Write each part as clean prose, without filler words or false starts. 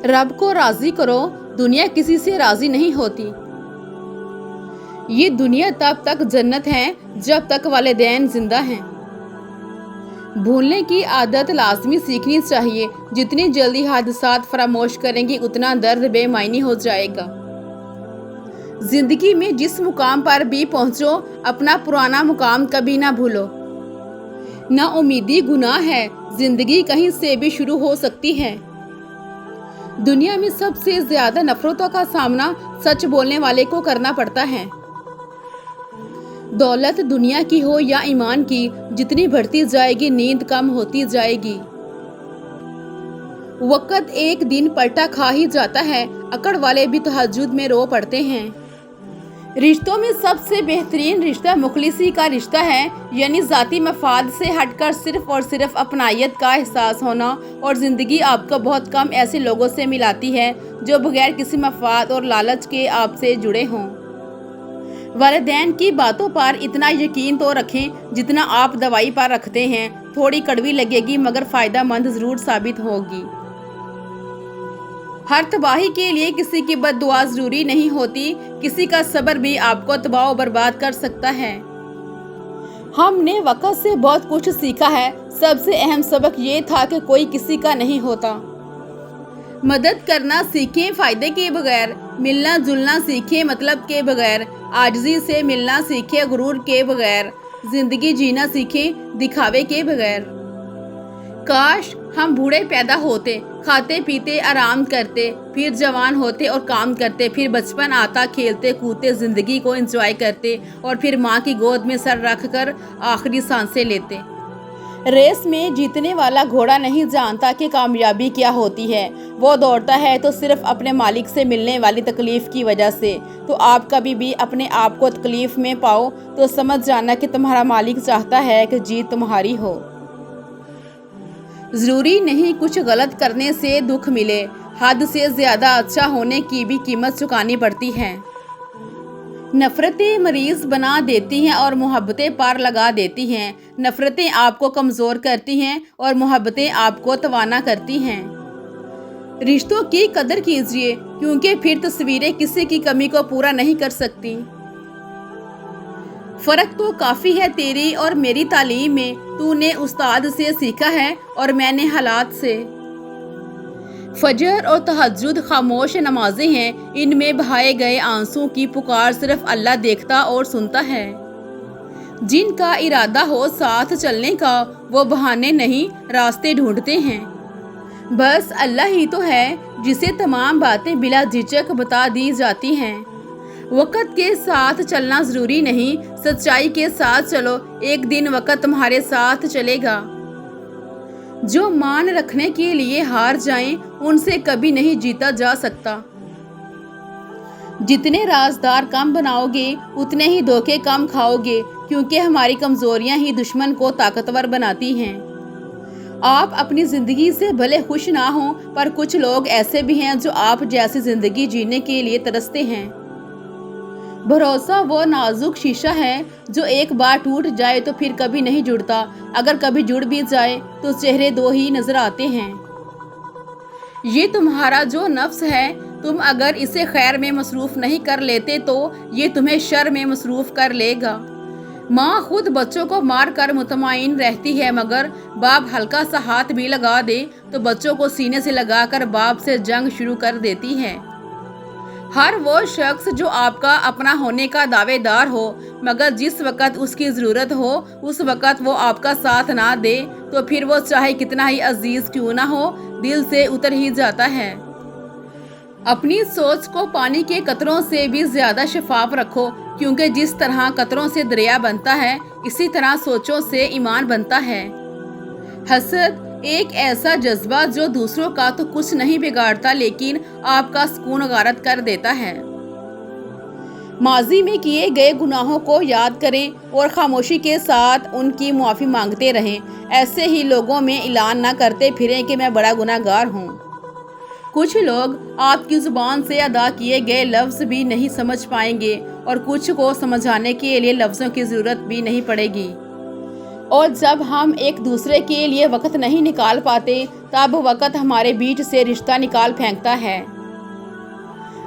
रब को राजी करो, दुनिया किसी से राजी नहीं होती। ये दुनिया तब तक जन्नत है जब तक वालिदैन जिंदा हैं। भूलने की आदत लाजमी सीखनी चाहिए। जितनी जल्दी हादसात फरामोश करेंगे उतना दर्द बेमायनी हो जाएगा। जिंदगी में जिस मुकाम पर भी पहुंचो, अपना पुराना मुकाम कभी ना भूलो। ना उम्मीदी गुनाह है, जिंदगी कहीं से भी शुरू हो सकती है। दुनिया में सबसे ज्यादा नफरतों का सामना सच बोलने वाले को करना पड़ता है। दौलत दुनिया की हो या ईमान की, जितनी बढ़ती जाएगी नींद कम होती जाएगी। वक्त एक दिन पलटा खा ही जाता है, अकड़ वाले भी तहज्जुद में रो पड़ते हैं। रिश्तों में सबसे बेहतरीन रिश्ता मुखलिसी का रिश्ता है, यानी ज़ाती मफाद से हटकर सिर्फ और सिर्फ अपनायत का एहसास होना। और ज़िंदगी आपको बहुत कम ऐसे लोगों से मिलाती है जो बगैर किसी मफाद और लालच के आपसे जुड़े हों। वालिदैन की बातों पर इतना यकीन तो रखें जितना आप दवाई पर रखते हैं। थोड़ी कड़वी लगेगी मगर फ़ायदा मंद ज़रूर साबित होगी। हर तबाही के लिए किसी की बद्दुआ ज़रूरी नहीं होती। किसी का सब्र भी आपको तबाह और बर्बाद कर सकता है। हमने वक्त से बहुत कुछ सीखा है। सबसे अहम सबक ये था कि कोई किसी का नहीं होता। मदद करना सीखें फ़ायदे के बगैर, मिलना जुलना सीखें मतलब के बगैर, आजिज़ी से मिलना सीखें गुरूर के बगैर, ज़िंदगी जीना सीखें दिखावे के बगैर। काश हम बूढ़े पैदा होते, खाते पीते आराम करते, फिर जवान होते और काम करते, फिर बचपन आता खेलते कूदते ज़िंदगी को एंजॉय करते और फिर माँ की गोद में सर रख कर आखिरी सांसें लेते। रेस में जीतने वाला घोड़ा नहीं जानता कि कामयाबी क्या होती है। वो दौड़ता है तो सिर्फ अपने मालिक से मिलने वाली तकलीफ़ की वजह से। तो आप कभी भी अपने आप को तकलीफ़ में पाओ तो समझ जाना कि तुम्हारा मालिक चाहता है कि जीत तुम्हारी हो। ज़रूरी नहीं कुछ गलत करने से दुख मिले, हद से ज़्यादा अच्छा होने की भी कीमत चुकानी पड़ती है। नफ़रतें मरीज़ बना देती हैं और मोहब्बतें पार लगा देती हैं। नफ़रतें आपको कमज़ोर करती हैं और मोहब्बतें आपको तवाना करती हैं। रिश्तों की कदर कीजिए क्योंकि फिर तस्वीरें किसी की कमी को पूरा नहीं कर सकती। फ़र्क तो काफ़ी है तेरी और मेरी तालीम में। तूने उस्ताद से सीखा है और मैंने हालात से। फजर और तहज्जुद खामोश नमाजें हैं, इनमें बहाए गए आंसू की पुकार सिर्फ अल्लाह देखता और सुनता है। जिनका इरादा हो साथ चलने का वो बहाने नहीं रास्ते ढूंढते हैं। बस अल्लाह ही तो है जिसे तमाम बातें बिला झिझक बता दी जाती हैं। वक़्त के साथ चलना ज़रूरी नहीं, सच्चाई के साथ चलो, एक दिन वक़्त तुम्हारे साथ चलेगा। जो मान रखने के लिए हार जाएं, उनसे कभी नहीं जीता जा सकता। जितने राजदार कम बनाओगे उतने ही धोखे कम खाओगे, क्योंकि हमारी कमज़ोरियां ही दुश्मन को ताकतवर बनाती हैं। आप अपनी ज़िंदगी से भले खुश ना हों, पर कुछ लोग ऐसे भी हैं जो आप जैसी ज़िंदगी जीने के लिए तरसते हैं। भरोसा वो नाजुक शीशा है जो एक बार टूट जाए तो फिर कभी नहीं जुड़ता। अगर कभी जुड़ भी जाए तो चेहरे दो ही नजर आते हैं। ये तुम्हारा जो नफ्स है, तुम अगर इसे खैर में मसरूफ़ नहीं कर लेते तो ये तुम्हें शर में मसरूफ़ कर लेगा। माँ खुद बच्चों को मार कर मुतमईन रहती है, मगर बाप हल्का सा हाथ भी लगा दे तो बच्चों को सीने से लगाकर बाप से जंग शुरू कर देती है। हर वो शख्स जो आपका अपना होने का दावेदार हो, मगर जिस वक़्त उसकी ज़रूरत हो उस वक़्त वो आपका साथ ना दे तो फिर वो चाहे कितना ही अजीज़ क्यों ना हो, दिल से उतर ही जाता है। अपनी सोच को पानी के कतरों से भी ज़्यादा शफाफ रखो, क्योंकि जिस तरह कतरों से दरिया बनता है इसी तरह सोचों से ईमान बनता है। हसद एक ऐसा जज्बा जो दूसरों का तो कुछ नहीं बिगाड़ता लेकिन आपका सुकून गारत कर देता है। माजी में किए गए गुनाहों को याद करें और खामोशी के साथ उनकी मुआफ़ी मांगते रहें। ऐसे ही लोगों में ऐलान ना करते फिरें कि मैं बड़ा गुनाहगार हूँ। कुछ लोग आपकी ज़ुबान से अदा किए गए लफ्ज़ भी नहीं समझ पाएंगे और कुछ को समझाने के लिए लफ्ज़ों की ज़रूरत भी नहीं पड़ेगी। और जब हम एक दूसरे के लिए वक्त नहीं निकाल पाते तब वक्त हमारे बीच से रिश्ता निकाल फेंकता है।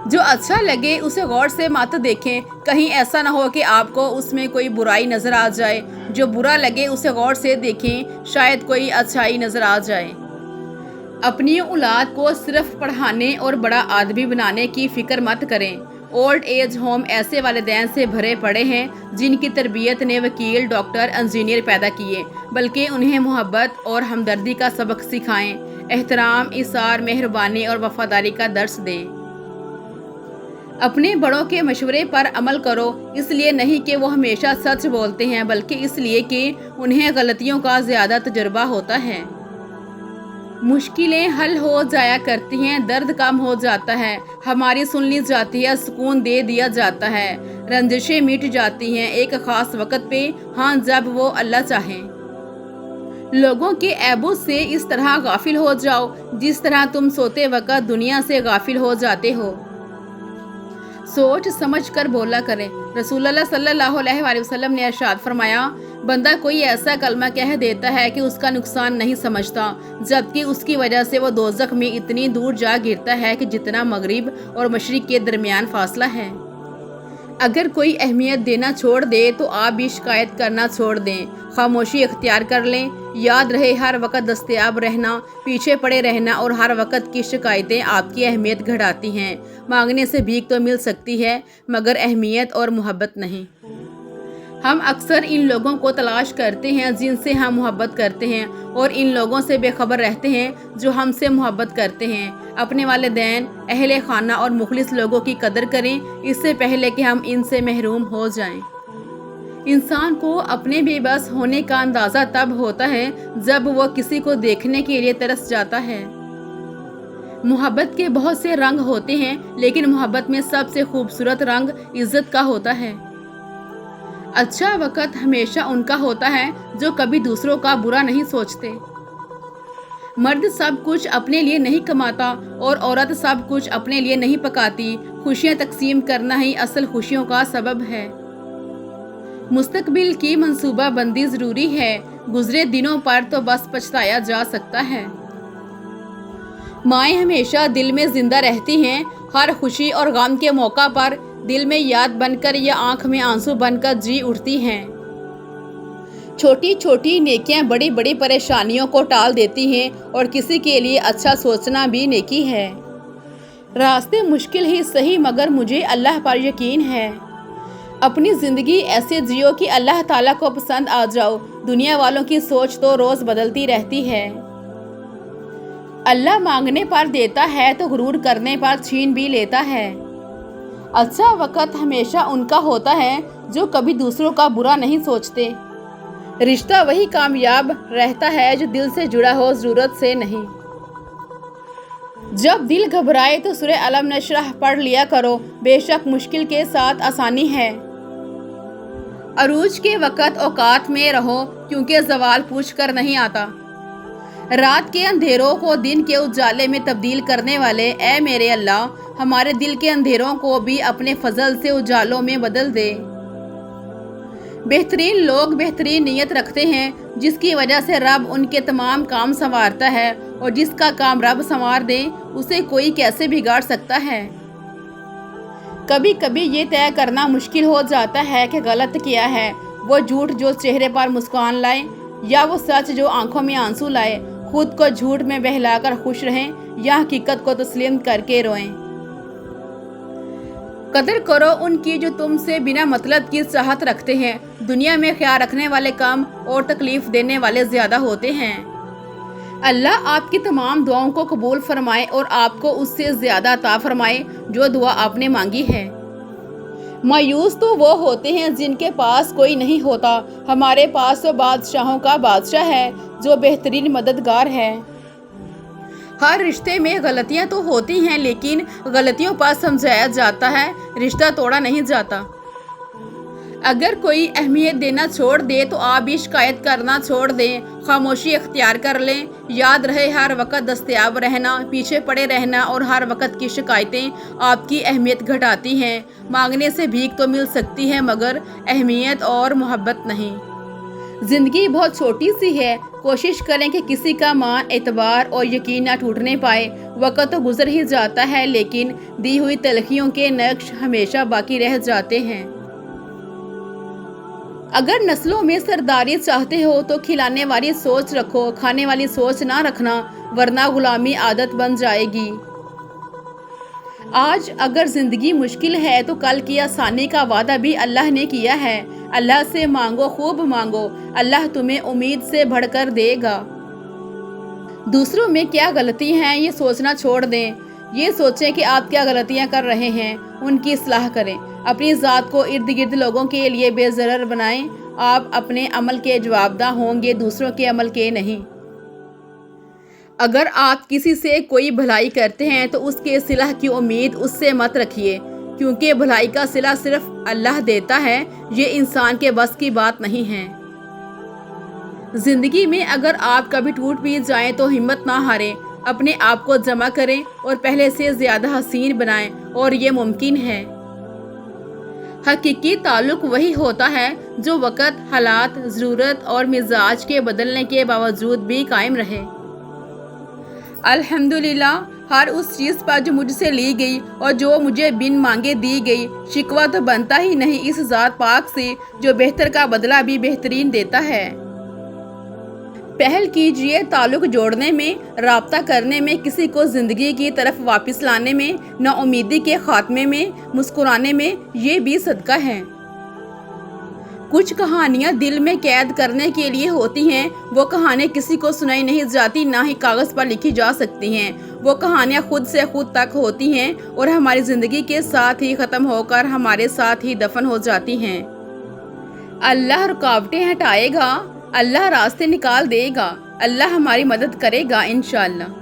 जो अच्छा लगे उसे गौर से मत देखें, कहीं ऐसा ना हो कि आपको उसमें कोई बुराई नजर आ जाए। जो बुरा लगे उसे गौर से देखें, शायद कोई अच्छाई नजर आ जाए। अपनी औलाद को सिर्फ पढ़ाने और बड़ा आदमी बनाने की फिक्र मत करें। ओल्ड एज होम ऐसे वालिदैन से भरे पड़े हैं जिनकी तरबियत ने वकील, डॉक्टर, इंजीनियर पैदा किए, बल्कि उन्हें मोहब्बत और हमदर्दी का सबक सिखाएं, एहतराम, इसार, मेहरबानी और वफादारी का दर्स दें। अपने बड़ों के मशवरे पर अमल करो, इसलिए नहीं कि वो हमेशा सच बोलते हैं, बल्कि इसलिए कि उन्हें गलतियों का ज़्यादा तजुर्बा होता है। मुश्किलें हल हो जाया करती हैं, दर्द कम हो जाता है, हमारी सुन ली जाती है, सुकून दे दिया जाता है, रंजिशें मिट जाती हैं एक ख़ास वक्त पे, हाँ जब वो अल्लाह चाहे। लोगों के ऐबों से इस तरह गाफिल हो जाओ जिस तरह तुम सोते वक्त दुनिया से गाफिल हो जाते हो। सोच समझ कर बोला करें। रसूलुल्लाह सल्लल्लाहु अलैहि वसल्लम ने इरशाद फरमाया, बंदा कोई ऐसा कलमा कह देता है कि उसका नुकसान नहीं समझता, जबकि उसकी वजह से वो दोज़ख में इतनी दूर जा गिरता है कि जितना मगरिब और मशरिक के दरमियान फासला है। अगर कोई अहमियत देना छोड़ दे तो आप भी शिकायत करना छोड़ दें, खामोशी इख्तियार कर लें। याद रहे, हर वक्त दस्तयाब रहना, पीछे पड़े रहना और हर वक्त की शिकायतें आपकी अहमियत घटाती हैं। मांगने से भीख तो मिल सकती है, मगर अहमियत और मोहब्बत नहीं। हम अक्सर इन लोगों को तलाश करते हैं जिनसे हम मोहब्बत करते हैं, और इन लोगों से बेखबर रहते हैं जो हमसे मोहब्बत करते हैं। अपने वालिदैन, अहले खाना और मुखलिस लोगों की कदर करें, इससे पहले कि हम इनसे महरूम हो जाएं। इंसान को अपने बेबस होने का अंदाज़ा तब होता है जब वो किसी को देखने के लिए तरस जाता है। मोहब्बत के बहुत से रंग होते हैं, लेकिन मोहब्बत में सबसे खूबसूरत रंग इज्जत का होता है। अच्छा वक्त हमेशा उनका होता है जो कभी दूसरों का बुरा नहीं सोचते। मर्द सब कुछ अपने लिए नहीं कमाता और औरत सब कुछ अपने लिए नहीं पकाती। खुशियां तकसीम करना ही असल खुशियों का सबब है। मुस्तकबिल की मंसूबा बंदी ज़रूरी है, गुजरे दिनों पर तो बस पछताया जा सकता है। माएँ हमेशा दिल में जिंदा रहती हैं, हर खुशी और गम के मौका पर दिल में याद बनकर या आंख में आंसू बनकर जी उठती हैं। छोटी छोटी नेकियां बड़ी बड़ी परेशानियों को टाल देती हैं, और किसी के लिए अच्छा सोचना भी नेकी है। रास्ते मुश्किल ही सही, मगर मुझे अल्लाह पर यकीन है। अपनी ज़िंदगी ऐसे जियो कि अल्लाह ताला को पसंद आ जाओ। दुनिया वालों की सोच तो रोज़ बदलती रहती है। अल्लाह मांगने पर देता है तो गुरूर करने पर छीन भी लेता है। अच्छा वक्त हमेशा उनका होता है जो कभी दूसरों का बुरा नहीं सोचते। रिश्ता वही कामयाब रहता है जो दिल से जुड़ा हो, ज़रूरत से नहीं। जब दिल घबराए तो सूरह अलम नशरह पढ़ लिया करो, बेशक मुश्किल के साथ आसानी है। अरूज के वक़्त औकात में रहो, क्योंकि ज़वाल पूछ कर नहीं आता। रात के अंधेरों को दिन के उजाले में तब्दील करने वाले ऐ मेरे अल्लाह, हमारे दिल के अंधेरों को भी अपने फजल से उजालों में बदल दे। बेहतरीन लोग बेहतरीन नीयत रखते हैं, जिसकी वजह से रब उनके तमाम काम संवारता है, और जिसका काम रब संवार दे उसे कोई कैसे बिगाड़ सकता है। कभी कभी ये तय करना मुश्किल हो जाता है कि गलत किया है, वो झूठ जो चेहरे पर मुस्कान लाए या वो सच जो आंखों में आंसू लाए। खुद को झूठ में बहलाकर खुश रहें या हकीकत को तस्लीम करके रोएं। कदर करो उनकी जो तुमसे बिना मतलब की चाहत रखते हैं। दुनिया में ख्याल रखने वाले कम और तकलीफ देने वाले ज़्यादा होते हैं। अल्लाह आपकी तमाम दुआओं को कबूल फरमाए और आपको उससे ज़्यादा अता फरमाए जो दुआ आपने मांगी है। मायूस तो वो होते हैं जिनके पास कोई नहीं होता। हमारे पास तो बादशाहों का बादशाह है जो बेहतरीन मददगार है। हर रिश्ते में गलतियां तो होती हैं, लेकिन गलतियों पर समझाया जाता है, रिश्ता तोड़ा नहीं जाता। अगर कोई अहमियत देना छोड़ दे तो आप भी शिकायत करना छोड़ दें, खामोशी इख्तियार कर लें। याद रहे, हर वक्त दस्तयाब रहना, पीछे पड़े रहना और हर वक्त की शिकायतें आपकी अहमियत घटाती हैं। मांगने से भीख तो मिल सकती है, मगर अहमियत और मोहब्बत नहीं। जिंदगी बहुत छोटी सी है, कोशिश करें कि किसी का मान, एतबार और यकीन ना टूटने पाए। वक्त तो गुजर ही जाता है, लेकिन दी हुई तलखियों के नक्श हमेशा बाकी रह जाते हैं। अगर नस्लों में सरदारी चाहते हो तो खिलाने वाली सोच रखो, खाने वाली सोच ना रखना, वरना गुलामी आदत बन जाएगी। आज अगर जिंदगी मुश्किल है तो कल की आसानी का वादा भी अल्लाह ने किया है। अल्लाह से मांगो, खूब मांगो, अल्लाह तुम्हें उम्मीद से बढ़कर देगा। दूसरों में क्या गलती हैं ये सोचना छोड़ दें। ये सोचें कि आप क्या गलतियां कर रहे हैं, उनकी इस्लाह करें। अपनी ज़ात को इर्द गिर्द लोगों के लिए बेज़रर बनाएं। आप अपने अमल के जवाबदेह होंगे, दूसरों के अमल के नहीं। अगर आप किसी से कोई भलाई करते हैं तो उसके सिला की उम्मीद उससे मत रखिए, क्योंकि भलाई का सिला सिर्फ अल्लाह देता है। ये इंसान के बस की बात नहीं है। जिंदगी में अगर आप कभी टूट भी जाएं तो हिम्मत ना हारें, अपने आप को जमा करें और पहले से ज़्यादा हसीन बनाएं, और ये मुमकिन है। हकीकी ताल्लुक वही होता है जो वक़्त, हालात, ज़रूरत और मिजाज के बदलने के बावजूद भी कायम रहे। अल्हम्दुलिल्लाह हर उस चीज़ पर जो मुझसे ली गई और जो मुझे बिन मांगे दी गई। शिकवा तो बनता ही नहीं इस ज़ात पाक से जो बेहतर का बदला भी बेहतरीन देता है। पहल कीजिए ताल्लुक जोड़ने में, राब्ता करने में, किसी को ज़िंदगी की तरफ वापस लाने में, नाउमीदी के खात्मे में, मुस्कुराने में। ये भी सदका है। कुछ कहानियाँ दिल में कैद करने के लिए होती हैं। वो कहानियाँ किसी को सुनाई नहीं जाती, ना ही कागज़ पर लिखी जा सकती हैं। वो कहानियाँ खुद से खुद तक होती हैं और हमारी ज़िंदगी के साथ ही ख़त्म होकर हमारे साथ ही दफन हो जाती हैं। अल्लाह रुकावटें हटाएगा, अल्लाह रास्ते निकाल देगा, अल्लाह हमारी मदद करेगा इंशाअल्लाह।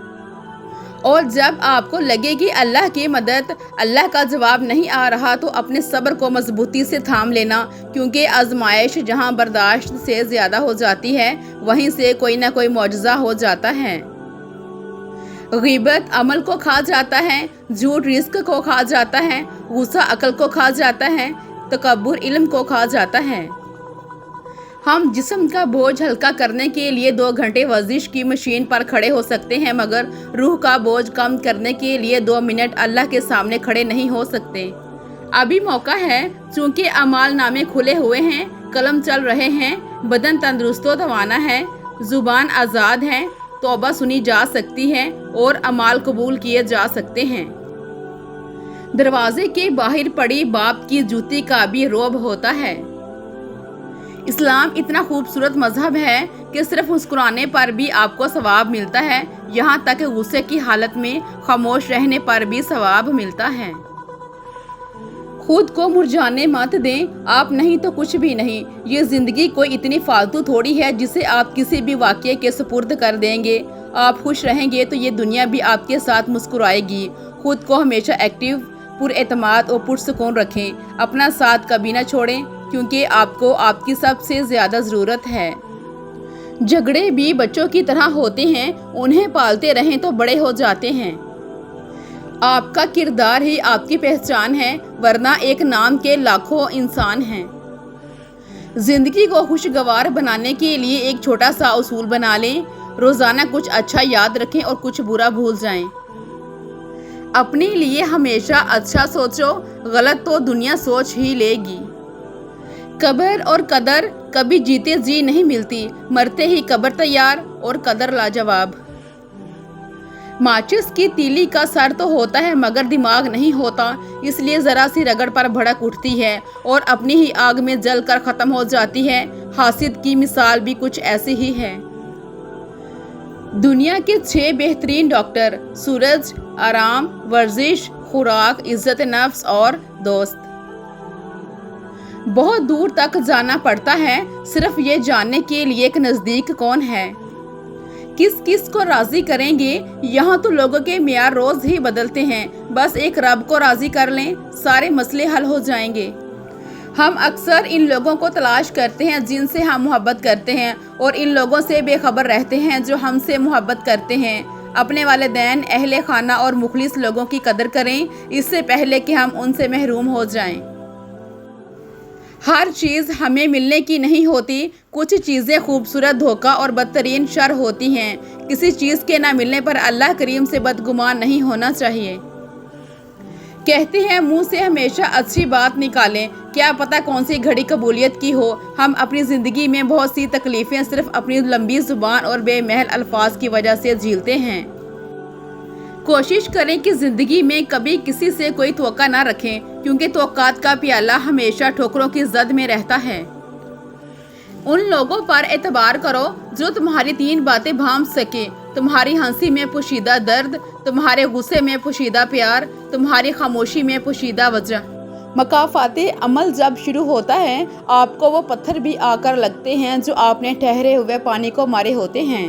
और जब आपको लगे कि अल्लाह की मदद, अल्लाह का जवाब नहीं आ रहा, तो अपने सब्र को मजबूती से थाम लेना, क्योंकि आजमाइश जहां बर्दाश्त से ज़्यादा हो जाती है वहीं से कोई ना कोई मौजज़ा हो जाता है। ग़ीबत अमल को खा जाता है, झूठ रिस्क को खा जाता है, गुस्सा अकल को खा जाता है, तकब्बुर इल्म को खा जाता है। हम जिस्म का बोझ हल्का करने के लिए 2 घंटे वर्जिश की मशीन पर खड़े हो सकते हैं, मगर रूह का बोझ कम करने के लिए 2 मिनट अल्लाह के सामने खड़े नहीं हो सकते। अभी मौका है, चूँकि अमाल नामे खुले हुए हैं, कलम चल रहे हैं, बदन तंदुरुस्त दवाना है, ज़ुबान आज़ाद है, तौबा सुनी जा सकती है और अमाल कबूल किए जा सकते हैं। दरवाजे के बाहर पड़ी बाप की जूती का भी रोब होता है। इस्लाम इतना खूबसूरत मजहब है कि सिर्फ मुस्कुराने पर भी आपको सवाब मिलता है, यहाँ तक गुस्से की हालत में खामोश रहने पर भी सवाब मिलता है। खुद को मुरझाने मत दें, आप नहीं तो कुछ भी नहीं। ये ज़िंदगी कोई इतनी फालतू थोड़ी है जिसे आप किसी भी वाक़ये के सुपुर्द कर देंगे। आप खुश रहेंगे तो ये दुनिया भी आपके साथ मुस्कुराएगी। खुद को हमेशा एक्टिव, पुरएतमाद और पुरसुकून रखें। अपना साथ कभी ना छोड़ें, क्योंकि आपको आपकी सबसे ज़्यादा ज़रूरत है। झगड़े भी बच्चों की तरह होते हैं, उन्हें पालते रहें तो बड़े हो जाते हैं। आपका किरदार ही आपकी पहचान है, वरना एक नाम के लाखों इंसान हैं। ज़िंदगी को खुशगवार बनाने के लिए एक छोटा सा उसूल बना लें, रोज़ाना कुछ अच्छा याद रखें और कुछ बुरा भूल जाएं। अपने लिए हमेशा अच्छा सोचो, गलत तो दुनिया सोच ही लेगी। कब्र और कदर कभी जीते जी नहीं मिलती, मरते ही कब्र तैयार और कदर लाजवाब। माचिस की तीली का सर तो होता है मगर दिमाग नहीं होता, इसलिए ज़रा सी रगड़ पर भड़क उठती है और अपनी ही आग में जल कर ख़त्म हो जाती है। हासिद की मिसाल भी कुछ ऐसी ही है। दुनिया के 6 बेहतरीन डॉक्टर: सूरज, आराम, वर्जिश, खुराक, इज्जत नफ्स और दोस्त। बहुत दूर तक जाना पड़ता है सिर्फ ये जानने के लिए कि नज़दीक कौन है। किस किस को राज़ी करेंगे, यहाँ तो लोगों के मियार रोज़ ही बदलते हैं। बस एक रब को राज़ी कर लें, सारे मसले हल हो जाएंगे। हम अक्सर इन लोगों को तलाश करते हैं जिनसे हम मोहब्बत करते हैं, और इन लोगों से बेखबर रहते हैं जो हमसे मोहब्बत करते हैं। अपने वालिदैन, अहले खाना और मुखलिस लोगों की कदर करें, इससे पहले कि हम उनसे महरूम हो जाएं। ہر چیز ہمیں ملنے کی نہیں ہوتی، کچھ چیزیں خوبصورت دھوکہ اور بدترین شر ہوتی ہیں۔ کسی چیز کے نہ ملنے پر اللہ کریم سے بدگمان نہیں ہونا چاہیے۔ کہتے ہیں منہ سے ہمیشہ اچھی بات نکالیں، کیا پتہ کون سی گھڑی قبولیت کی ہو۔ ہم اپنی زندگی میں بہت سی تکلیفیں صرف اپنی لمبی زبان اور بے محل الفاظ کی وجہ سے جھیلتے ہیں۔ کوشش کریں کہ زندگی میں کبھی کسی سے کوئی توقع نہ رکھیں، کیونکہ توقعات کا پیالہ ہمیشہ ٹھوکروں کی زد میں رہتا ہے۔ ان لوگوں پر اعتبار کرو جو تمہاری 3 باتیں بھانپ سکیں، تمہاری ہنسی میں پوشیدہ درد، تمہارے غصے میں پوشیدہ پیار، تمہاری خاموشی میں پوشیدہ وجہ۔ مکافات عمل جب شروع ہوتا ہے، آپ کو وہ پتھر بھی آ کر لگتے ہیں جو آپ نے ٹھہرے ہوئے پانی کو مارے ہوتے ہیں۔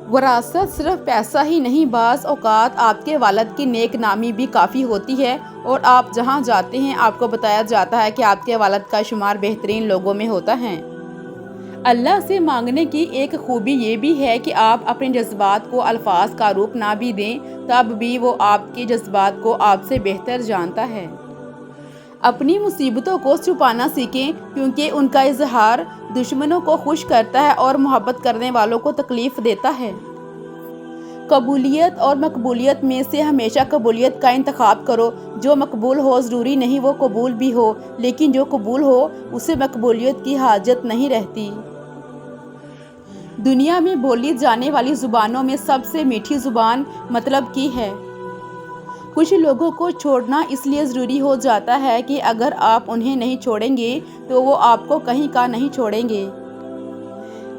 وراثت صرف پیسہ ہی نہیں، بعض اوقات آپ کے والد کی نیک نامی بھی کافی ہوتی ہے، اور آپ جہاں جاتے ہیں آپ کو بتایا جاتا ہے کہ آپ کے والد کا شمار بہترین لوگوں میں ہوتا ہے۔ اللہ سے مانگنے کی ایک خوبی یہ بھی ہے کہ آپ اپنے جذبات کو الفاظ کا روپ نہ بھی دیں، تب بھی وہ آپ کے جذبات کو آپ سے بہتر جانتا ہے۔ اپنی مصیبتوں کو چھپانا سیکھیں، کیونکہ ان کا اظہار دشمنوں کو خوش کرتا ہے اور محبت کرنے والوں کو تکلیف دیتا ہے۔ قبولیت اور مقبولیت میں سے ہمیشہ قبولیت کا انتخاب کرو۔ جو مقبول ہو ضروری نہیں وہ قبول بھی ہو، لیکن جو قبول ہو اسے مقبولیت کی حاجت نہیں رہتی۔ دنیا میں بولی جانے والی زبانوں میں سب سے میٹھی زبان مطلب کی ہے۔ کچھ لوگوں کو چھوڑنا اس لیے ضروری ہو جاتا ہے کہ اگر آپ انہیں نہیں چھوڑیں گے تو وہ آپ کو کہیں کا نہیں چھوڑیں گے۔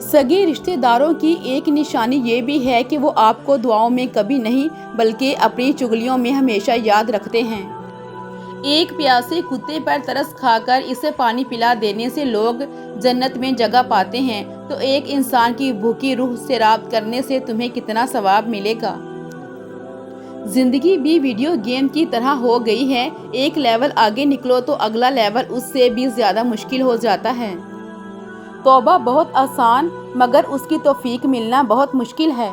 سگے رشتہ داروں کی ایک نشانی یہ بھی ہے کہ وہ آپ کو دعاؤں میں کبھی نہیں بلکہ اپنی چغلیوں میں ہمیشہ یاد رکھتے ہیں۔ ایک پیاسے کتے پر ترس کھا کر اسے پانی پلا دینے سے لوگ جنت میں جگہ پاتے ہیں، تو ایک انسان کی بھوکی روح سے رابطہ کرنے سے تمہیں کتنا ثواب ملے گا۔ زندگی بھی ویڈیو گیم کی طرح ہو گئی ہے، ایک لیول آگے نکلو تو اگلا لیول اس سے بھی زیادہ مشکل ہو جاتا ہے۔ توبہ بہت آسان مگر اس کی توفیق ملنا بہت مشکل ہے۔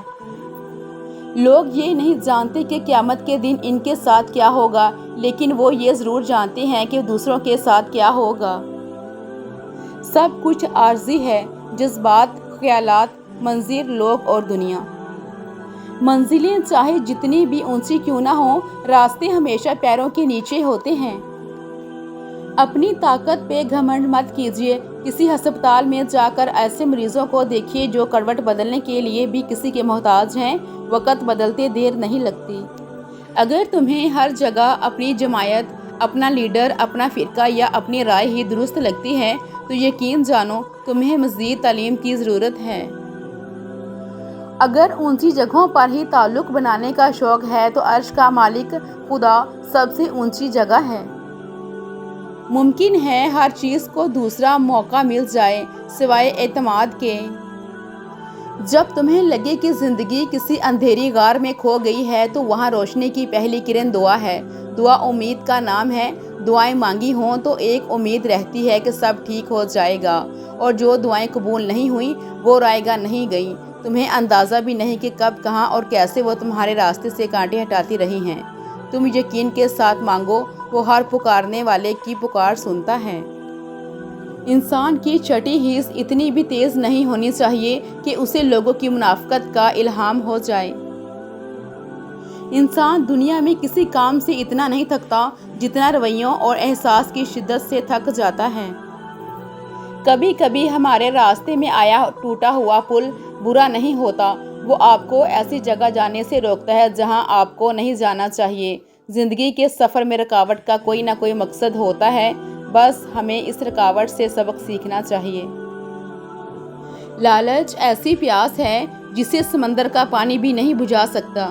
لوگ یہ نہیں جانتے کہ قیامت کے دن ان کے ساتھ کیا ہوگا، لیکن وہ یہ ضرور جانتے ہیں کہ دوسروں کے ساتھ کیا ہوگا۔ سب کچھ عارضی ہے، جذبات، خیالات، منظر، لوگ اور دنیا۔ منزلیں چاہے جتنی بھی اونچی کیوں نہ ہوں، راستے ہمیشہ پیروں کے نیچے ہوتے ہیں۔ اپنی طاقت پہ گھمنڈ مت کیجیے، کسی ہسپتال میں جا کر ایسے مریضوں کو دیکھیے جو کروٹ بدلنے کے لیے بھی کسی کے محتاج ہیں، وقت بدلتے دیر نہیں لگتی۔ اگر تمہیں ہر جگہ اپنی جماعت، اپنا لیڈر، اپنا فرقہ یا اپنی رائے ہی درست لگتی ہے تو یقین جانو تمہیں مزید تعلیم کی ضرورت ہے۔ اگر اونچی جگہوں پر ہی تعلق بنانے کا شوق ہے تو عرش کا مالک خدا سب سے اونچی جگہ ہے۔ ممکن ہے ہر چیز کو دوسرا موقع مل جائے سوائے اعتماد کے۔ جب تمہیں لگے کہ زندگی کسی اندھیری غار میں کھو گئی ہے تو وہاں روشنی کی پہلی کرن دعا ہے۔ دعا امید کا نام ہے۔ دعائیں مانگی ہوں تو ایک امید رہتی ہے کہ سب ٹھیک ہو جائے گا، اور جو دعائیں قبول نہیں ہوئیں وہ رائے گاہ نہیں گئیں۔ تمہیں اندازہ بھی نہیں کہ کب، کہاں اور کیسے وہ تمہارے راستے سے کانٹے ہٹاتی رہی ہیں۔ تم یقین کے ساتھ مانگو، وہ ہر پکارنے والے کی پکار سنتا ہے۔ انسان کی چھٹی حس اتنی بھی تیز نہیں ہونی چاہیے کہ اسے لوگوں کی منافقت کا الہام ہو جائے۔ انسان دنیا میں کسی کام سے اتنا نہیں تھکتا جتنا رویوں اور احساس کی شدت سے تھک جاتا ہے۔ کبھی کبھی ہمارے راستے میں آیا ٹوٹا ہوا پل برا نہیں ہوتا، وہ آپ کو ایسی جگہ جانے سے روکتا ہے جہاں آپ کو نہیں جانا چاہیے۔ زندگی کے سفر میں رکاوٹ کا کوئی نہ کوئی مقصد ہوتا ہے، بس ہمیں اس رکاوٹ سے سبق سیکھنا چاہیے۔ لالچ ایسی پیاس ہے جسے سمندر کا پانی بھی نہیں بجھا سکتا۔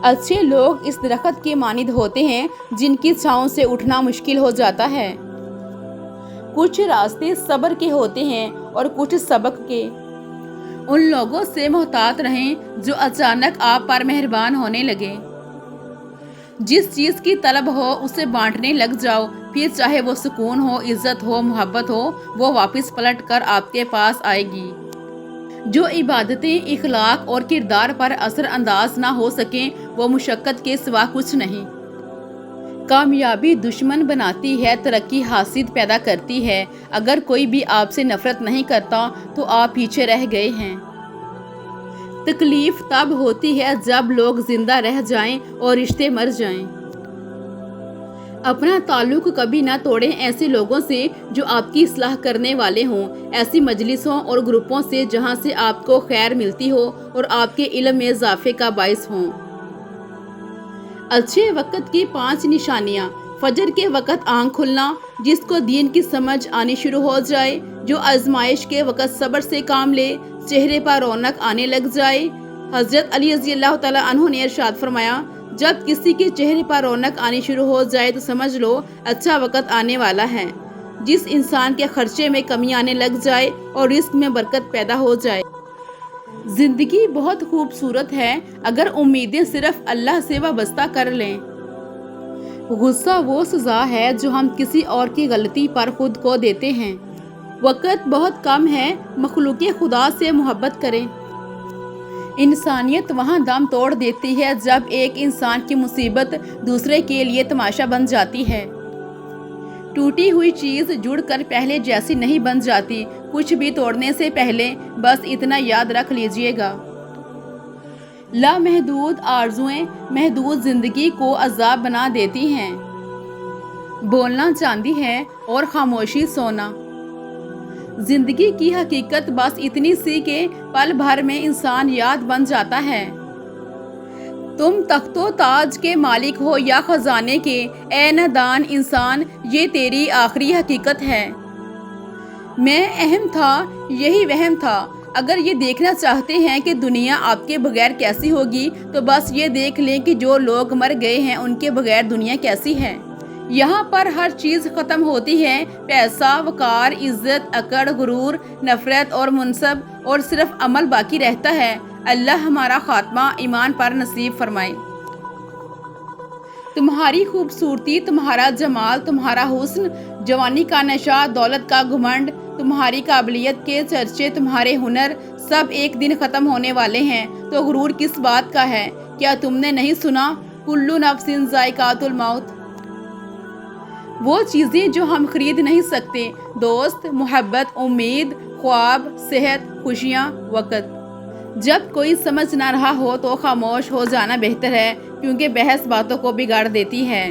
اچھے لوگ اس درخت کے مانند ہوتے ہیں جن کی چھاؤں سے اٹھنا مشکل ہو جاتا ہے۔ کچھ راستے صبر کے ہوتے ہیں اور کچھ سبق کے۔ ان لوگوں سے محتاط رہیں جو اچانک آپ پر مہربان ہونے لگے۔ جس چیز کی طلب ہو اسے بانٹنے لگ جاؤ، پھر چاہے وہ سکون ہو، عزت ہو، محبت ہو، وہ واپس پلٹ کر آپ کے پاس آئے گی۔ جو عبادتیں اخلاق اور کردار پر اثر انداز نہ ہو سکیں وہ مشقت کے سوا کچھ نہیں۔ कामयाबी दुश्मन बनाती है, तरक्की हासिद पैदा करती है। अगर कोई भी आपसे नफरत नहीं करता तो आप पीछे रह गए हैं। तकलीफ तब होती है जब लोग जिंदा रह जाएं और रिश्ते मर जाएं। अपना ताल्लुक कभी ना तोड़ें ऐसे लोगों से जो आपकी इस्लाह करने वाले हों, ऐसी मजलिसों और ग्रुपों से जहां से आपको खैर मिलती हो और आपके इल्म में इजाफे का बाइस हों। अच्छे वक्त की 5 निशानियाँ। फजर के वक़्त आँख खुलना, जिसको दीन की समझ आनी शुरू हो जाए, जो आजमाइश के वक़्त सब्र से काम ले, चेहरे पर रौनक आने लग जाए। हज़रत अली रज़ी अल्लाह तआला अन्हु ने इरशाद फरमाया, जब किसी के चेहरे पर रौनक आनी शुरू हो जाए तो समझ लो अच्छा वक़्त आने वाला है। जिस इंसान के खर्चे में कमी आने लग जाए और रिस्क में बरकत पैदा हो जाए। जिंदगी बहुत खूबसूरत है अगर उम्मीदें सिर्फ अल्लाह से वाबस्ता कर लें। गुस्सा वो सज़ा है जो हम किसी और की गलती पर खुद को देते हैं। वक़्त बहुत कम है, मखलूक़े खुदा से मोहब्बत करें। इंसानियत वहाँ दम तोड़ देती है जब एक इंसान की मुसीबत दूसरे के लिए तमाशा बन जाती है। टूटी हुई चीज़ जुड़कर पहले जैसी नहीं बन जाती। कुछ भी तोड़ने से पहले बस इतना याद रख लीजिएगा, लामहदूद आरज़ुएं महदूद ज़िंदगी को अज़ाब बना देती हैं। बोलना चांदी है और खामोशी सोना। ज़िंदगी की हकीकत बस इतनी सी कि पल भर में इंसान याद बन जाता है। तुम तख्तो ताज के मालिक हो या खजाने के, ए नादान इंसान, ये तेरी आखिरी हकीकत है। मैं अहम था, यही वहम था। अगर ये देखना चाहते हैं कि दुनिया आपके बगैर कैसी होगी तो बस ये देख लें कि जो लोग मर गए हैं उनके बगैर दुनिया कैसी है। यहाँ पर हर चीज़ ख़त्म होती है, पैसा, वक़ार, इज़्ज़त, अकड़, गुरूर, नफ़रत और मुनसब, और सिर्फ अमल बाकी रहता है। अल्लाह हमारा ख़ात्मा ईमान पर नसीब फरमाए। तुम्हारी खूबसूरती, तुम्हारा जमाल, तुम्हारा हुस्न, जवानी का नशा, दौलत का घमंड, तुम्हारी काबिलियत के चर्चे, तुम्हारे हुनर सब एक दिन ख़त्म होने वाले हैं। तो गुरूर किस बात का है? क्या तुमने नहीं सुना, कुल्लु नफ्सिन ज़ाइक़ातुल मौत। वो चीज़ें जो हम खरीद नहीं सकते, दोस्त, मोहब्बत, उम्मीद, ख्वाब, सेहत, खुशियाँ, वक़्त। जब कोई समझ ना रहा हो तो खामोश हो जाना बेहतर है, क्योंकि बहस बातों को बिगाड़ देती है।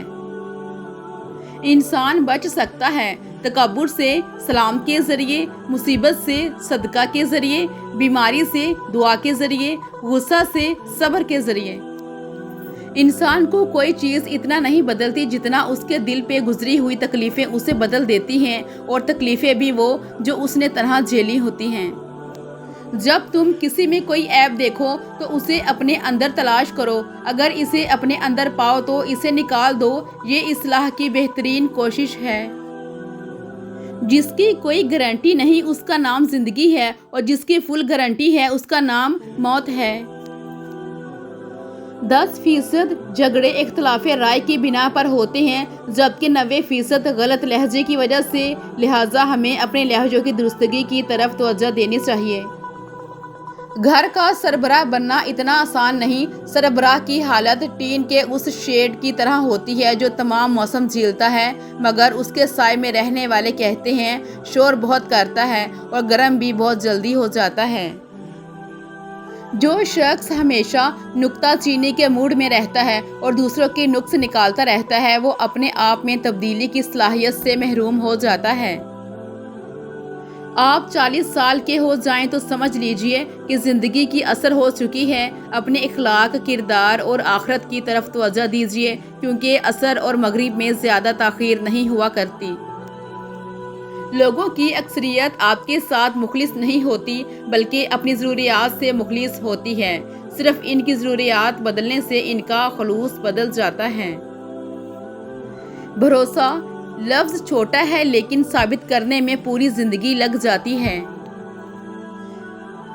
इंसान बच सकता है तकब्बुर से सलाम के ज़रिए, मुसीबत से सदका के ज़रिए, बीमारी से दुआ के ज़रिए, गुस्सा से सब्र के ज़रिए। इंसान को कोई चीज़ इतना नहीं बदलती जितना उसके दिल पे गुजरी हुई तकलीफ़ें उसे बदल देती हैं, और तकलीफ़ें भी वो जो उसने तनहा झेली होती हैं। जब तुम किसी में कोई ऐब देखो तो उसे अपने अंदर तलाश करो। अगर इसे अपने अंदर पाओ तो इसे निकाल दो। ये इस्लाह की बेहतरीन कोशिश है। जिसकी कोई गारंटी नहीं उसका नाम ज़िंदगी है, और जिसकी फुल गारंटी है उसका नाम मौत है। 10% झगड़े इख्तिलाफ़ राय की बिना पर होते हैं, जबकि 90% गलत लहजे की वजह से। लिहाजा हमें अपने लहजों की दुरुस्तगी की तरफ तवज्जो देनी चाहिए। घर का सरबराह बनना इतना आसान नहीं। सरबराह की हालत टीन के उस शेड की तरह होती है जो तमाम मौसम झेलता है, मगर उसके साए में रहने वाले कहते हैं शोर बहुत करता है और गर्म भी बहुत जल्दी हो जाता है। जो शख्स हमेशा नुक्ताचीनी के मूड में रहता है और दूसरों के नुक्स निकालता रहता है, वो अपने आप में तब्दीली की सलाहियत से महरूम हो जाता है। आप 40 साल के हो जाएं तो समझ लीजिए कि ज़िंदगी की असर हो चुकी है। अपने इखलाक, किरदार और आखिरत की तरफ तवज्जो दीजिए, क्योंकि असर और मगरिब में ज़्यादा ताख़ीर नहीं हुआ करती। लोगों की अक्सरियत आपके साथ मुखलिस नहीं होती, बल्कि अपनी ज़रूरियात से मुखलिस होती है। सिर्फ इनकी ज़रूरियात बदलने से इनका खलूस बदल जाता है। भरोसा लफ्ज़ छोटा है लेकिन साबित करने में पूरी ज़िंदगी लग जाती है।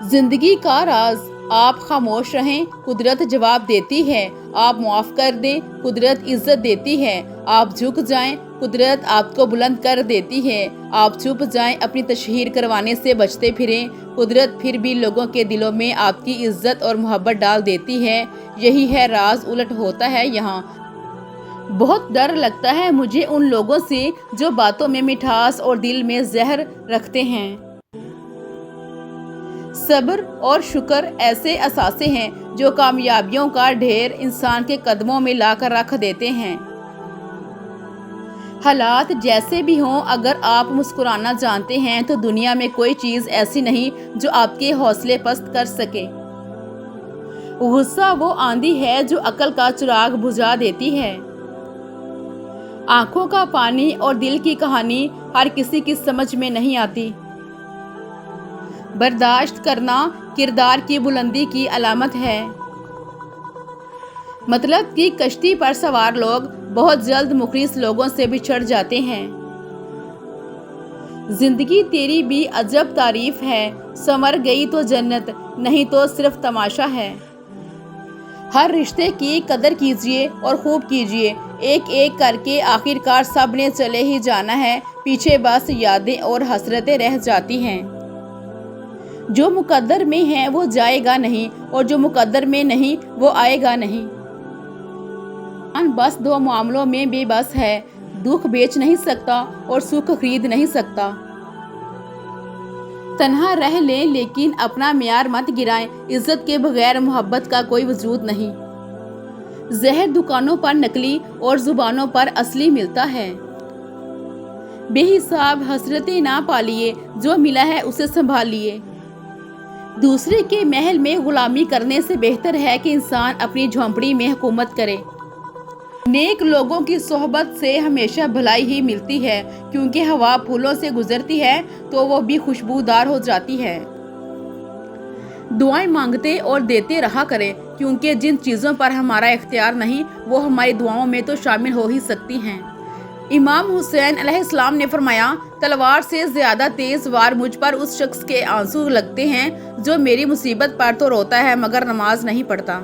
ज़िंदगी का राज, आप खामोश रहें, कुदरत जवाब देती है। आप माफ़ कर दें, कुदरत इज़्ज़त देती है। आप झुक जाएं, कुदरत आपको बुलंद कर देती है। आप चुप जाएं, अपनी तशहीर करवाने से बचते फिरें, कुदरत फिर भी लोगों के दिलों में आपकी इज़्ज़त और मोहब्बत डाल देती है। यही है राज, उलट होता है यहाँ। بہت ڈر لگتا ہے مجھے ان لوگوں سے جو باتوں میں مٹھاس اور دل میں زہر رکھتے ہیں۔ صبر اور شکر ایسے اثاثے ہیں جو کامیابیوں کا ڈھیر انسان کے قدموں میں لا کر رکھ دیتے ہیں۔ حالات جیسے بھی ہوں، اگر آپ مسکرانا جانتے ہیں تو دنیا میں کوئی چیز ایسی نہیں جو آپ کے حوصلے پست کر سکے۔ غصہ وہ آندھی ہے جو عقل کا چراغ بجھا دیتی ہے۔ آنکھوں کا پانی اور دل کی کہانی ہر کسی کی سمجھ میں نہیں آتی۔ برداشت کرنا کردار کی بلندی کی علامت ہے۔ مطلب کہ کشتی پر سوار لوگ بہت جلد مخلص لوگوں سے بچھڑ جاتے ہیں۔ زندگی تیری بھی عجب تعریف ہے، سنور گئی تو جنت، نہیں تو صرف تماشا ہے۔ ہر رشتے کی قدر کیجیے اور خوب کیجیے، ایک ایک کر کے آخرکار سب نے چلے ہی جانا ہے، پیچھے بس یادیں اور حسرتیں رہ جاتی ہیں۔ جو مقدر میں ہے وہ جائے گا نہیں، اور جو مقدر میں نہیں وہ آئے گا نہیں۔ بس دو معاملوں میں بے بس ہے، دکھ بیچ نہیں سکتا اور سکھ خرید نہیں سکتا۔ تنہا رہ لیں لیکن اپنا معیار مت گرائیں، عزت کے بغیر محبت کا کوئی وجود نہیں۔ زہر دکانوں پر نکلی اور زبانوں پر اصلی ملتا ہے۔ بے حساب حسرتیں نہ پالیے، جو ملا ہے اسے سنبھالیے۔ دوسرے کے محل میں غلامی کرنے سے بہتر ہے کہ انسان اپنی جھونپڑی میں حکومت کرے۔ نیک لوگوں کی صحبت سے ہمیشہ بھلائی ہی ملتی ہے، کیونکہ ہوا پھولوں سے گزرتی ہے تو وہ بھی خوشبودار ہو جاتی ہے۔ دعائیں مانگتے اور دیتے رہا کریں، کیونکہ جن چیزوں پر ہمارا اختیار نہیں وہ ہماری دعاؤں میں تو شامل ہو ہی سکتی ہیں۔ امام حسین علیہ السلام نے فرمایا، تلوار سے زیادہ تیز وار مجھ پر اس شخص کے آنسو لگتے ہیں جو میری مصیبت پر تو روتا ہے مگر نماز نہیں پڑھتا۔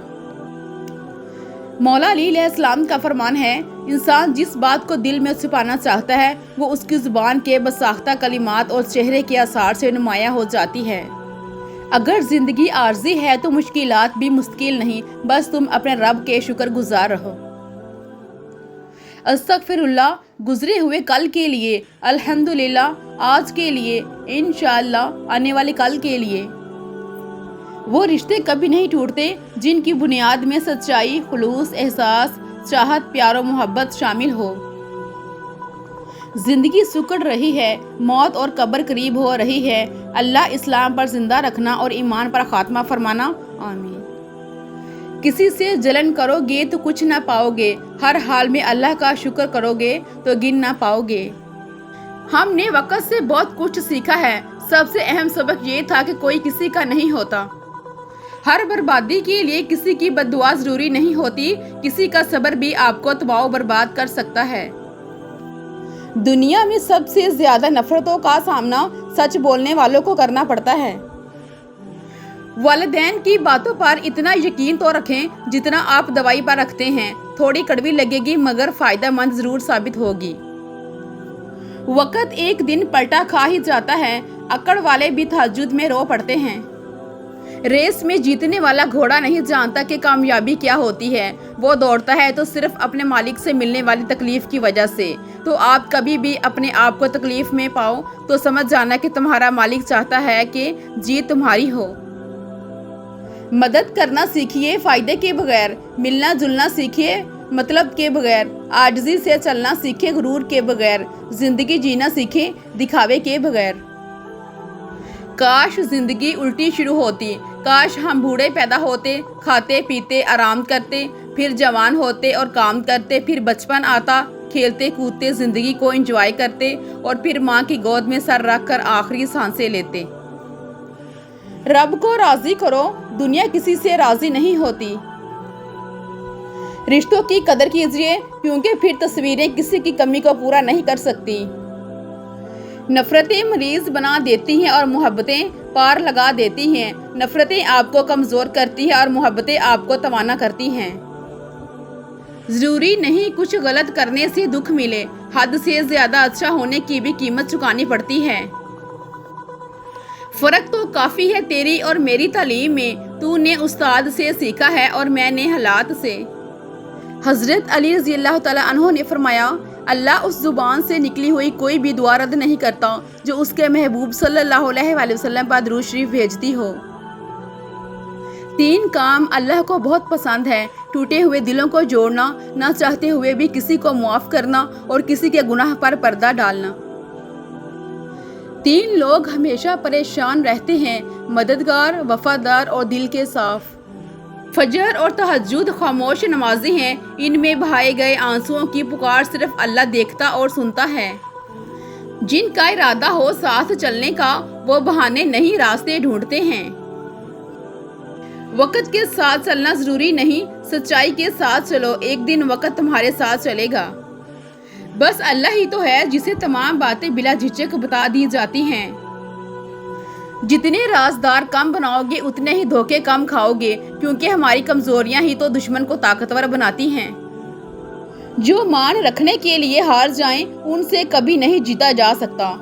مولا علی علیہ السلام کا فرمان ہے، انسان جس بات کو دل میں چھپانا چاہتا ہے وہ اس کی زبان کے بساختہ کلمات اور چہرے کے آثار سے نمایاں ہو جاتی ہے۔ اگر زندگی عارضی ہے تو مشکلات بھی مستقل نہیں، بس تم اپنے رب کے شکر گزار رہو۔ استغفر اللہ، گزرے ہوئے کل کے لیے، الحمدللہ آج کے لیے، انشاءاللہ آنے والے کل کے لیے۔ وہ رشتے کبھی نہیں ٹوٹتے جن کی بنیاد میں سچائی، خلوص، احساس، چاہت، پیار و محبت شامل ہو۔ زندگی سکڑ رہی ہے، موت اور قبر قریب ہو رہی ہے، اللہ اسلام پر زندہ رکھنا اور ایمان پر خاتمہ فرمانا، آمین۔ کسی سے جلن کرو گے تو کچھ نہ پاؤ گے، ہر حال میں اللہ کا شکر کرو گے تو گن نہ پاؤ گے۔ ہم نے وقت سے بہت کچھ سیکھا ہے، سب سے اہم سبق یہ تھا کہ کوئی کسی کا نہیں ہوتا۔ ہر بربادی کے لیے کسی کی بد دعا ضروری نہیں ہوتی، کسی کا صبر بھی آپ کو تباہ و برباد کر سکتا ہے۔ دنیا میں سب سے زیادہ نفرتوں کا سامنا سچ بولنے والوں کو کرنا پڑتا ہے۔ والدین کی باتوں پر اتنا یقین تو رکھیں جتنا آپ دوائی پر رکھتے ہیں، تھوڑی کڑوی لگے گی مگر فائدہ مند ضرور ثابت ہوگی۔ وقت ایک دن پلٹا کھا ہی جاتا ہے، اکڑ والے بھی تہجد میں رو پڑتے ہیں۔ ریس میں جیتنے والا گھوڑا نہیں جانتا کہ کامیابی کیا ہوتی ہے، وہ دوڑتا ہے تو صرف اپنے مالک سے ملنے والی تکلیف کی وجہ سے۔ تو آپ کبھی بھی اپنے آپ کو تکلیف میں پاؤ تو سمجھ جانا کہ تمہارا مالک چاہتا ہے کہ جیت تمہاری ہو۔ مدد کرنا سیکھیے فائدے کے بغیر، ملنا جلنا سیکھیے مطلب کے بغیر، عاجزی سے چلنا سیکھیں غرور کے بغیر، زندگی جینا سیکھیں دکھاوے کے بغیر۔ کاش زندگی الٹی شروع ہوتی، کاش ہم بوڑھے پیدا ہوتے، کھاتے پیتے آرام کرتے، پھر جوان ہوتے اور کام کرتے، پھر بچپن آتا، کھیلتے کودتے زندگی کو انجوائے کرتے اور پھر ماں کی گود میں سر رکھ کر آخری سانسیں لیتے۔ رب کو راضی کرو، دنیا کسی سے راضی نہیں ہوتی۔ رشتوں کی قدر کیجیے کیونکہ پھر تصویریں کسی کی کمی کو پورا نہیں کر سکتی۔ نفرتیں مریض بنا دیتی ہیں اور محبتیں پار لگا دیتی ہیں۔ نفرتیں آپ کو کمزور کرتی ہیں اور محبتیں آپ کو توانا کرتی ہیں۔ ضروری نہیں کچھ غلط کرنے سے دکھ ملے، حد سے زیادہ اچھا ہونے کی بھی قیمت چکانی پڑتی ہے۔ فرق تو کافی ہے تیری اور میری تعلیم میں، تو نے استاد سے سیکھا ہے اور میں نے حالات سے۔ حضرت علی رضی اللہ تعالیٰ عنہ نے فرمایا، اللہ اس زبان سے نکلی ہوئی کوئی بھی دعا رد نہیں کرتا جو اس کے محبوب صلی اللہ علیہ وآلہ وسلم پر درود شریف بھیجتی ہو۔ 3 کام اللہ کو بہت پسند ہے: ٹوٹے ہوئے دلوں کو جوڑنا، نہ چاہتے ہوئے بھی کسی کو معاف کرنا، اور کسی کے گناہ پر پردہ ڈالنا۔ 3 لوگ ہمیشہ پریشان رہتے ہیں: مددگار، وفادار اور دل کے صاف۔ فجر اور تہجد خاموش نمازی ہیں، ان میں بہائے گئے آنسوؤں کی پکار صرف اللہ دیکھتا اور سنتا ہے۔ جن کا ارادہ ہو ساتھ چلنے کا، وہ بہانے نہیں راستے ڈھونڈتے ہیں۔ وقت کے ساتھ چلنا ضروری نہیں، سچائی کے ساتھ چلو، ایک دن وقت تمہارے ساتھ چلے گا۔ بس اللہ ہی تو ہے جسے تمام باتیں بلا جھجک بتا دی جاتی ہیں۔ جتنے رازدار کم بناؤ گے اتنے ہی دھوکے کم کھاؤ گے، کیونکہ ہماری کمزوریاں ہی تو دشمن کو طاقتور بناتی ہیں۔ جو مان رکھنے کے لیے ہار جائیں ان سے کبھی نہیں جیتا جا سکتا۔